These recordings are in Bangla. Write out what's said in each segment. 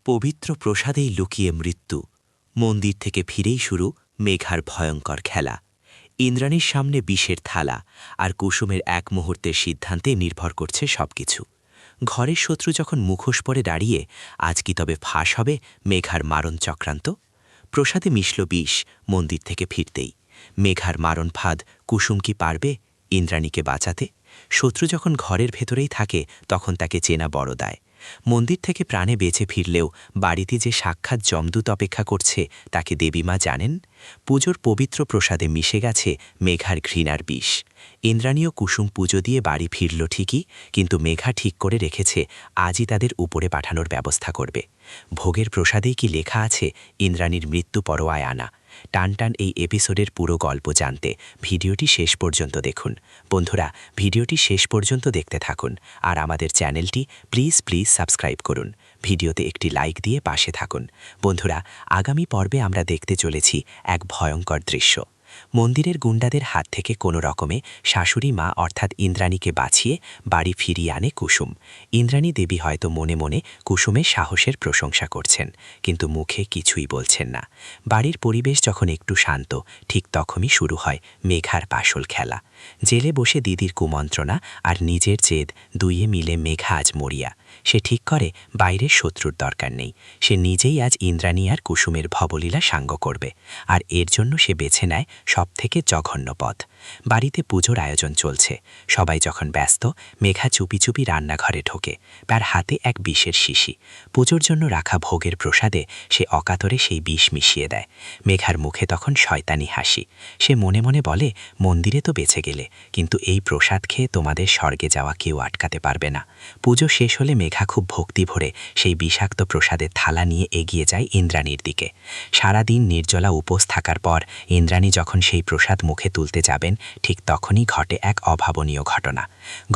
পবিত্র প্রসাদেই লুকিয়ে মৃত্যু। মন্দির থেকে ফিরেই শুরু মেঘার ভয়ঙ্কর খেলা। ইন্দ্রাণীর সামনে বিষের থালা, আর কুসুমের এক মুহূর্তের সিদ্ধান্তে নির্ভর করছে সবকিছু। ঘরের শত্রু যখন মুখোশ পরে দাঁড়িয়ে, আজ কি তবে ফাঁস হবে মেঘার মারণ চক্রান্ত? প্রসাদে মিশল বিষ মন্দির থেকে ফিরতেই। মেঘার মারণ ফাঁদ কুসুম কি পারবে ইন্দ্রাণীকে বাঁচাতে? শত্রু যখন ঘরের ভেতরেই থাকে, তখন তাকে চেনা বড় দায়। মন্দির থেকে প্রাণে বেঁচে ফিরলেও বাড়িতে যে সাক্ষাৎ যমদূত অপেক্ষা করছে, তাকে দেবীমা জানেন। পুজোর পবিত্র প্রসাদে মিশে গেছে মেঘার ঘৃণার বিষ। ইন্দ্রাণী ও কুসুম পুজো দিয়ে বাড়ি ফিরল ঠিকই, কিন্তু মেঘা ঠিক করে রেখেছে আজই তাদের উপরে পাঠানোর ব্যবস্থা করবে। ভোগের প্রসাদেই কি লেখা আছে ইন্দ্রাণীর মৃত্যু পরোয়ায় আনা? টান টান এই এপিসোডের পুরো গল্প জানতে ভিডিওটি শেষ পর্যন্ত দেখুন। বন্ধুরা, ভিডিওটি শেষ পর্যন্ত দেখতে থাকুন, আর আমাদের চ্যানেলটি প্লিজ সাবস্ক্রাইব করুন। ভিডিওতে একটি লাইক দিয়ে পাশে থাকুন। বন্ধুরা, আগামী পর্বে আমরা দেখতে চলেছি এক ভয়ঙ্কর দৃশ্য। মন্দিরের গুন্ডাদের হাত থেকে কোনো রকমে শাশুড়ি মা অর্থাৎ ইন্দ্রাণীকে বাঁচিয়ে বাড়ি ফিরিয়ে আনে কুসুম। ইন্দ্রাণী দেবী হয়তো মনে মনে কুসুমের সাহসের প্রশংসা করছেন, কিন্তু মুখে কিছুই বলছেন না। বাড়ির পরিবেশ যখন একটু শান্ত, ঠিক তখনই শুরু হয় মেঘার পাশল খেলা। জেলে বসে দিদির কুমন্ত্রণা আর নিজের জেদ দুইয়ে মিলে মেঘা আজ মরিয়া। সে ঠিক করে বাইরের শত্রুর দরকার নেই, সে নিজেই আজ ইন্দ্রাণী আর কুসুমের ভবলীলা সাঙ্গ করবে। আর এর জন্য সে বেছে নেয় সবথেকে জঘন্য পথ। বাড়িতে পুজোর আয়োজন চলছে। সবাই যখন ব্যস্ত, মেঘা চুপি চুপি রান্নাঘরে ঢোকে। তার হাতে এক বিষের শিশি। পুজোর জন্য রাখা ভোগের প্রসাদে সে অকাতরে সেই বিষ মিশিয়ে দেয়। মেঘার মুখে তখন শয়তানি হাসি। সে মনে মনে বলে, মন্দিরে তো বেঁচে গেলে, কিন্তু এই প্রসাদ খেয়ে তোমাদের স্বর্গে যাওয়া কেউ আটকাতে পারবে না। পুজো শেষ হলে মেঘা খুব ভক্তি ভরে সেই বিষাক্ত প্রসাদের থালা নিয়ে এগিয়ে যায় ইন্দ্রাণীর দিকে। সারাদিন নির্জলা উপোস থাকার পর ইন্দ্রাণী যখন সেই প্রসাদ মুখে তুলতে যাবেন, ঠিক তখনই ঘটে এক অভাবনীয় ঘটনা।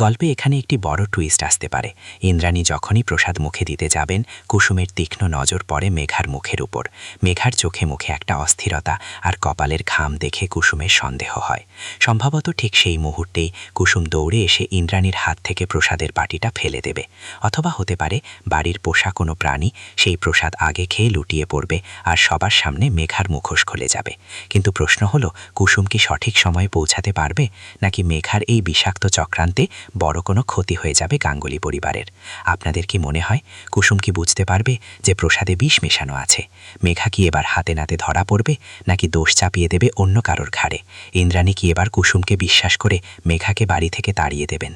গল্পে এখানে একটি বড় টুইস্ট আসতে পারে। ইন্দ্রাণী যখনই প্রসাদ মুখে দিতে যাবেন, কুসুমের তীক্ষ্ণ নজর পড়ে মেঘার মুখের উপর। মেঘার চোখে মুখে একটা অস্থিরতা আর কপালের ঘাম দেখে কুসুমের সন্দেহ হয়। সম্ভবত ঠিক সেই মুহূর্তেই কুসুম দৌড়ে এসে ইন্দ্রাণীর হাত থেকে প্রসাদের বাটিটা ফেলে দেবে। অথবা হতে পারে বাড়ির পোষা কোনো প্রাণী সেই প্রসাদ আগে খেয়ে লুটিয়ে পড়বে, আর সবার সামনে মেঘার মুখোশ খুলে যাবে। কিন্তু প্রশ্ন হলো, কুসুম কি সঠিক সময়ে পৌঁছাতে পারবে, নাকি মেঘার এই বিষাক্ত চক্রান্তে বড় কোনো ক্ষতি হয়ে যাবে গাঙ্গুলি পরিবারের? আপনাদের কি মনে হয়, কুসুম কি বুঝতে পারবে যে প্রসাদে বিষ মেশানো আছে? মেঘা কি এবার হাতে নাতে ধরা পড়বে, নাকি দোষ চাপিয়ে দেবে অন্য কারোর ঘাড়ে? ইন্দ্রাণী কি এবার কুসুমকে বিশ্বাস করে মেঘাকে বাড়ি থেকে তাড়িয়ে দেবেন?